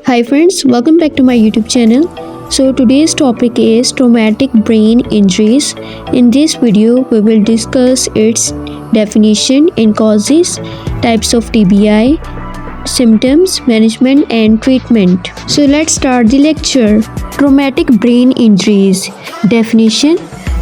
Hi friends, welcome back to my YouTube channel. So today's topic is traumatic brain injuries. In this video, we will discuss its definition and causes, types of TBI, symptoms, management and treatment. So let's start the lecture. Traumatic brain injuries. Definition: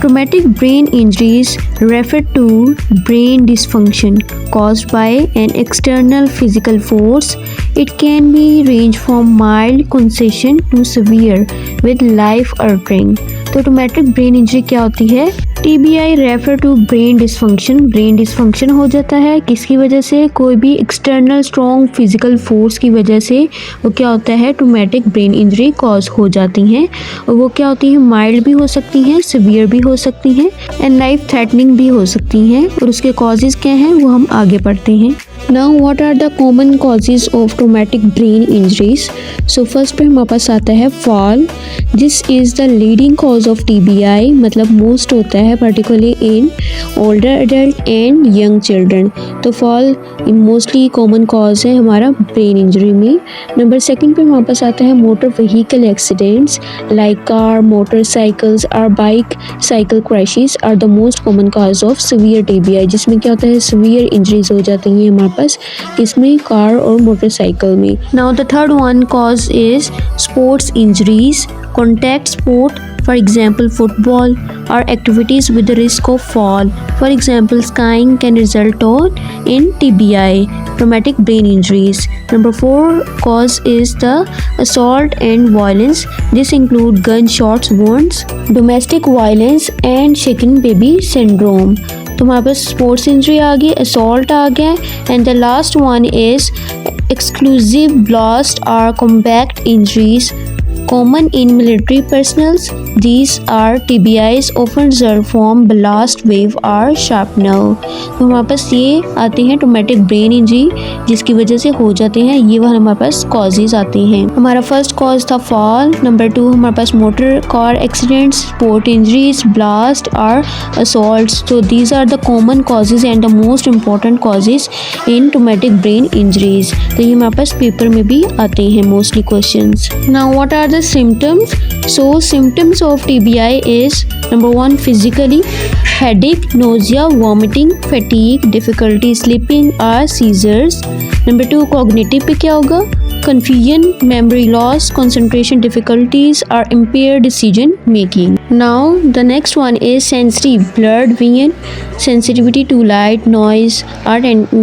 traumatic brain injuries refer to brain dysfunction caused by an external physical force. It can be range from mild concussion to severe with life-altering. तो traumatic brain injury क्या होती है? TBI refer to brain dysfunction. Brain dysfunction हो जाता है किसकी वजह से? कोई भी एक्सटर्नल स्ट्रॉन्ग फिजिकल फोर्स की वजह से वो क्या होता है, ट्रोमैटिक ब्रेन इंजरी कॉज हो जाती हैं। और वो क्या होती है, माइल्ड भी हो सकती हैं, सिवियर भी हो सकती हैं एंड लाइफ थ्रेटनिंग भी हो सकती हैं। और उसके कॉजेज क्या हैं वो हम आगे पढ़ते हैं। Now what are the common causes of traumatic brain injuries? So first पे हमारे पास आता है fall. This is the leading cause of TBI, मतलब most होता है particularly in older adult and young children. तो fall mostly common cause है हमारा brain injury में। नंबर सेकंड पे हमारे पास आता है motor vehicle accidents like car, motorcycles or bike cycle crashes are the most common cause of severe TBI, जिसमें क्या होता है severe injuries हो जाती हैं हमारे पास किसमें, कार और मोटरसाइकिल में। Now the third one cause is sports injuries, contact sport, for example football or activities with the risk of fall. For example, skiing can result in TBI, traumatic brain injuries. Number 4 cause is the assault and violence. This include gunshots wounds, domestic violence and shaken baby syndrome. तो हमारे पास sports injury आ गई, assault आ गया and the last one is exclusive blast और combat injuries common in military personnel. These are TBIs often result from blast wave or shrapnel. तो हमारे पास ये आते हैं ट्रोमैटिक ब्रेन इंजरी जिसकी वजह से हो जाते हैं, ये वह हमारे पास कॉजेज आते हैं। हमारा फर्स्ट कॉज था फॉल, नंबर 2 हमारे पास motor car accidents, sport injuries, blast और असॉल्ट्स। तो these are the common causes and the most important causes in traumatic brain injuries. तो ये हमारे पास पेपर में भी आते हैं mostly questions. Now what are the symptoms? So symptoms of TBI is number 1 physically headache, nausea, vomiting, fatigue, difficulty sleeping or seizures. Number 2 cognitive पे क्या होगा, confusion, memory loss, concentration difficulties or impaired decision making. Now the next one is sensory, blurred vision, sensitivity to light, noise or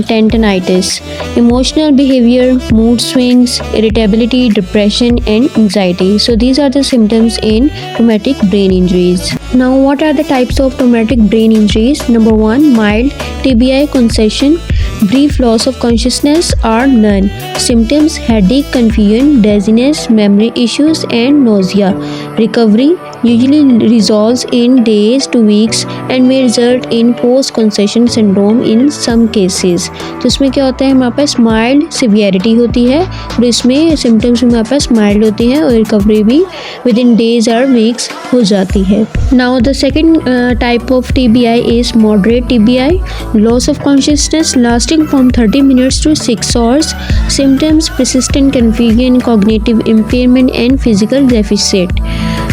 tendinitis. Emotional behavior, mood swings, irritability, depression and anxiety. So these are the symptoms in traumatic brain injuries. Now what are the types of traumatic brain injuries? Number 1 mild TBI, concussion, brief loss of consciousness or none. Symptoms headache, confusion, dizziness, memory issues and nausea. Recovery usually resolves in days to weeks and may result in post concussion syndrome in some cases. तो इसमें क्या होता है, हमारे पास mild severity होती है और इसमें सिम्टम्स हमारे पास माइल्ड होती हैं और रिकवरी भी विद इन डेज और वीक्स हो जाती है। Now the second type of TBI is moderate TBI, loss of consciousness lasting from 30 minutes to 6 hours, symptoms persistent confusion, cognitive impairment and physical deficit.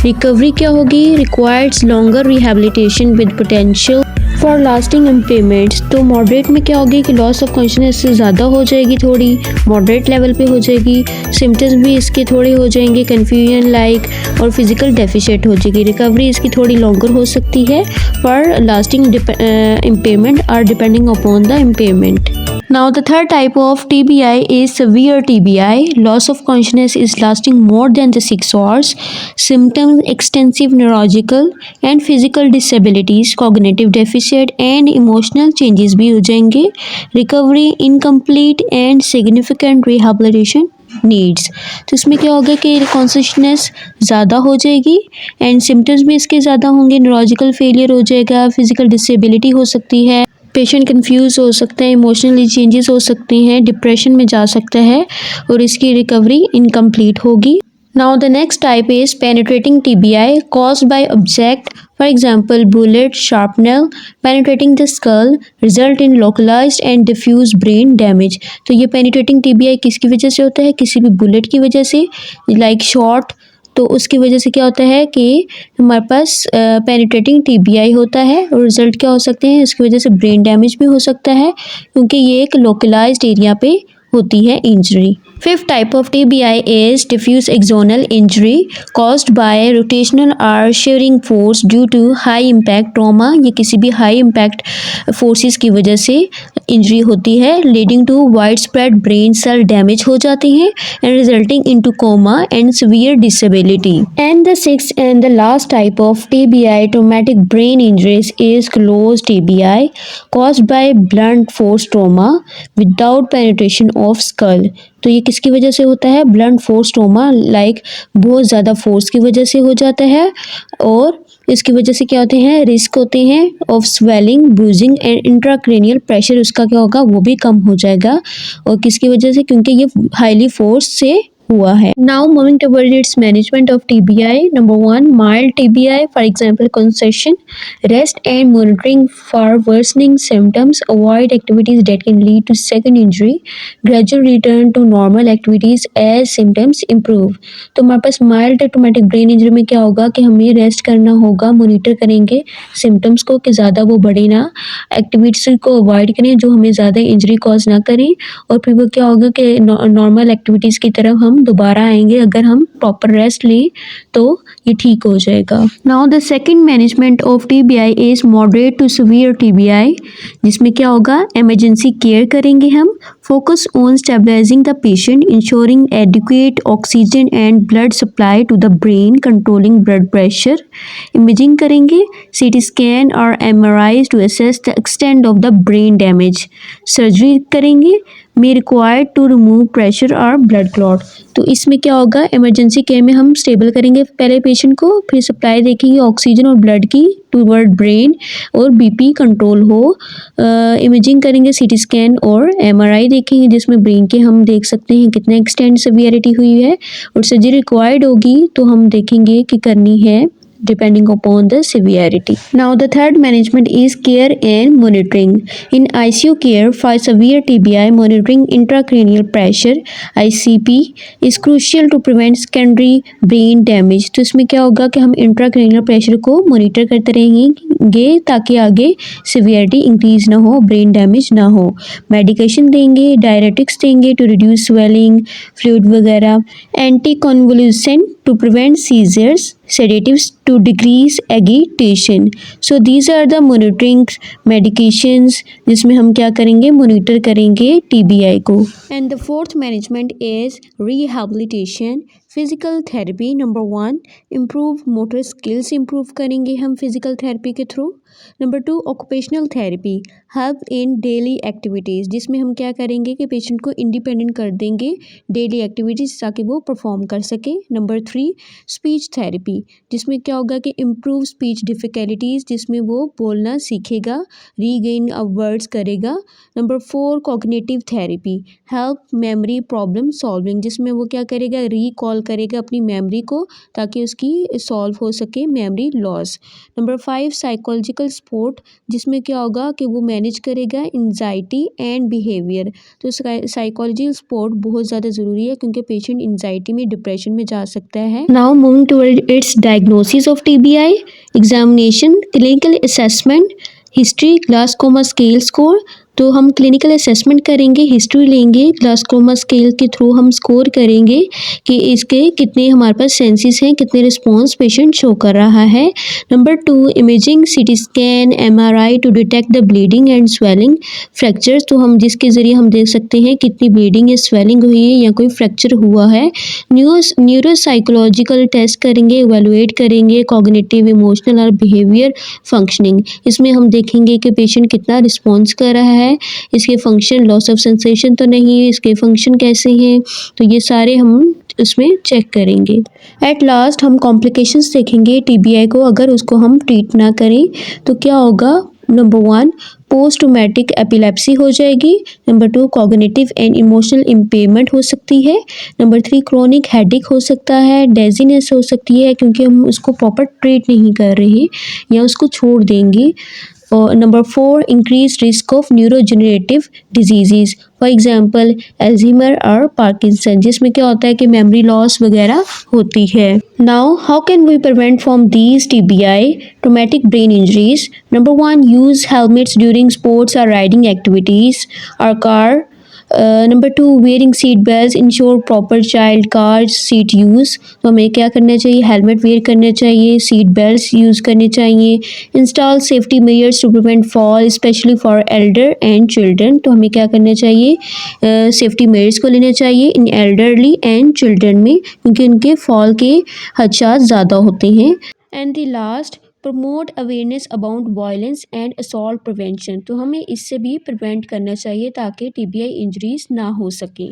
Recovery क्या होगी, requires longer rehabilitation with potential for lasting impairments. तो moderate में क्या होगी कि loss of consciousness से ज़्यादा हो जाएगी, थोड़ी मॉडरेट लेवल पे हो जाएगी, सिम्टम्स भी इसके थोड़े हो जाएंगे, कन्फ्यूजन लाइक और फिजिकल डेफिशिएंट हो जाएगी। रिकवरी इसकी थोड़ी लॉन्गर हो सकती है फॉर लास्टिंग इम्पेयरमेंट और depending upon the impairment. Now the third type of TBI is severe TBI. Loss of consciousness is lasting more than the 6 hours. Symptoms extensive neurological and physical disabilities, cognitive deficit and emotional changes भी हो जाएंगे। Recovery incomplete and significant rehabilitation needs. तो इसमें क्या होगा कि consciousness ज़्यादा हो जाएगी एंड सिम्टम्स भी इसके ज़्यादा होंगे, न्यूरोलॉजिकल फेलियर हो जाएगा, फिजिकल डिसेबिलिटी हो सकती है, पेशेंट कंफ्यूज हो सकता है, इमोशनली चेंजेस हो सकते हैं, डिप्रेशन में जा सकता है और इसकी रिकवरी इनकम्प्लीट होगी। Now the next type is penetrating TBI caused by object For example, bullet shrapnel penetrating the skull result in localized and diffuse brain damage. तो ये penetrating TBI किसकी वजह से होता है? किसी भी बुलेट की वजह से, लाइक शॉट, तो उसकी वजह से क्या होता है कि हमारे पास पेनिट्रेटिंग TBI होता है और रिजल्ट क्या हो सकते हैं? इसकी वजह से ब्रेन डैमेज भी हो सकता है क्योंकि ये एक लोकलाइज्ड एरिया पे होती है injury. Fifth type of TBI is diffuse axonal injury caused by rotational or shearing force due to high impact trauma। ये किसी भी high impact forces की वजह से इंजरी होती है, leading to widespread brain cell damage हो जाते हैं and resulting into coma and severe disability। And the sixth and the last type of TBI, traumatic brain injuries, is closed TBI caused by blunt force trauma without penetration of skull। तो ये किसकी वजह से होता है? Blunt force trauma, like बहुत ज़्यादा force की वजह से हो जाता है और इसकी वजह से क्या होते हैं? रिस्क होते हैं of swelling, bruising and intracranial pressure, उसका क्या होगा? वो भी कम हो जाएगा। और किसकी वजह से? क्योंकि ये हाईली फोर्स से हुआ है। Now moving toward its management of TBI। Number 1, mild TBI, for example concussion, rest and monitoring for worsening symptoms, avoid activities that can lead to second injury, gradual return to normal activities as symptoms improve. तो हमारे पास mild traumatic brain injury में क्या होगा कि हमें rest करना होगा, मॉनिटर करेंगे सिम्टम्स को कि ज़्यादा वो बढ़े ना, एक्टिविटीज को अवॉइड करें जो हमें ज़्यादा इंजरी कॉज ना करें, और फिर वो क्या होगा कि नॉर्मल एक्टिविटीज़ की तरफ हम दोबारा आएंगे। अगर हम प्रॉपर रेस्ट लें तो ये ठीक हो जाएगा। Now the second management of TBI is moderate to severe TBI, जिसमें क्या होगा? इमरजेंसी केयर करेंगे हम, focus on stabilising the patient, ensuring adequate oxygen and blood supply to the brain, controlling blood pressure, imaging करेंगे, CT scan और MRI to assess the extent of the brain damage, surgery करेंगे, may required to remove pressure और blood clot. तो इसमें क्या होगा? Emergency care में हम स्टेबल करेंगे पहले पेशेंट को, फिर सप्लाई देखेंगे ऑक्सीजन और ब्लड की टूवर्ड ब्रेन और BP कंट्रोल हो, इमेजिंग करेंगे, CT स्कैन और MRI देखेंगे जिसमें ब्रेन के हम देख सकते हैं कितने एक्सटेंट सीवियरिटी हुई है, और सर्जरी रिक्वायर्ड होगी तो हम देखेंगे कि करनी है depending upon the severity. Now the third management is care and monitoring. In ICU care for severe TBI, monitoring intracranial pressure ICP is crucial to prevent secondary brain damage। तो इसमें क्या होगा कि हम intracranial pressure को monitor करते रहेंगे ताकि आगे severity increase ना हो, brain damage ना हो। Medication देंगे, diuretics देंगे to reduce swelling, fluid वगैरह, anticonvulsant to prevent seizures, sedatives to decrease agitation। So these are the monitoring medications जिसमें हम क्या करेंगे? मॉनिटर करेंगे TBI को। And the fourth management is rehabilitation, physical therapy. Number 1, improve motor skills improve करेंगे हम physical therapy के through. Number 2, occupational therapy, help in daily activities, जिसमें हम क्या करेंगे कि पेशेंट को इंडिपेंडेंट कर देंगे डेली एक्टिविटीज़ ताकि वो परफॉर्म कर सके। नंबर 3, स्पीच थेरेपी, जिसमें क्या होगा कि इम्प्रूव स्पीच डिफ़िकल्टीज़, जिसमें वो बोलना सीखेगा, रीगेन ऑफ वर्ड्स करेगा। Number 4, cognitive therapy, help memory problem solving, जिसमें वो क्या करेगा? रिकॉल करेगा अपनी मेमोरी को ताकि उसकी सॉल्व हो सके memory loss. Number 5, psychological support, जिसमें क्या होगा कि वो मैनेज करेगा एंजाइटी एंड बिहेवियर। तो साइकोलॉजिकल सपोर्ट बहुत ज़्यादा ज़रूरी है क्योंकि पेशेंट एंजाइटी में, डिप्रेशन में जा सकता है। Now moving toward its diagnosis of TBI, examination, clinical assessment, history, Glasgow coma scale score. तो हम क्लिनिकल असेसमेंट करेंगे, हिस्ट्री लेंगे, ग्लासकोमा स्केल के थ्रू हम स्कोर करेंगे कि इसके कितने हमारे पास सेंसेस हैं, कितने रिस्पॉन्स पेशेंट शो कर रहा है। Number 2, imaging, CT scan, MRI to detect the bleeding and swelling, fractures, तो हम जिसके ज़रिए हम देख सकते हैं कितनी ब्लीडिंग या स्वेलिंग हुई है या कोई फ्रैक्चर हुआ है। न्यूरोसाइकोलॉजिकल टेस्ट करेंगे, एवेलुएट करेंगे कॉग्निटिव, इमोशनल और बिहेवियर फंक्शनिंग, इसमें हम देखेंगे कि पेशेंट कितना रिस्पॉन्स कर रहा है, इसके फंक्शन, लॉस ऑफ सेंसेशन तो नहीं है, इसके फंक्शन कैसे हैं, तो ये सारे हम उसमें चेक करेंगे। एट लास्ट हम कॉम्प्लिकेशंस देखेंगे TBI को, अगर उसको हम ट्रीट ना करें तो क्या होगा। नंबर 1, पोस्ट ट्रोमैटिक एपिलेप्सी हो जाएगी। Number 2 cognitive and emotional impairment हो सकती है। नंबर 3 क्रोनिक हेडेक हो सकता है, डेजीनेस हो सकती है क्योंकि हम उसको प्रॉपर ट्रीट नहीं कर रहे हैं या उसको छोड़ देंगे। और number 4 increase risk of neurodegenerative disease, for example Alzheimer और पार्किंसन, जिसमें क्या होता है कि मेमोरी लॉस वगैरह होती है। Now how can we prevent from these TBI traumatic brain injuries? Number 1 use helmets during sports और राइडिंग एक्टिविटीज और car. Number 2 wearing seat belt ensure proper child car seat use. तो हमें क्या करना चाहिए, हेलमेट वेयर करना चाहिए, seat belt use करने चाहिए। Install safety measures to prevent fall specially for elder and children. तो हमें क्या करना चाहिए, सेफ्टी मेजर्स को लेना चाहिए इन एल्डरली एंड चिल्ड्रन में, क्योंकि उनके फॉल के खदशात ज़्यादा होते हैं। And the last promote awareness about violence and assault prevention. तो हमें इससे भी प्रिवेंट करना चाहिए ताकि टीबीआई इंजरीज ना हो सकें।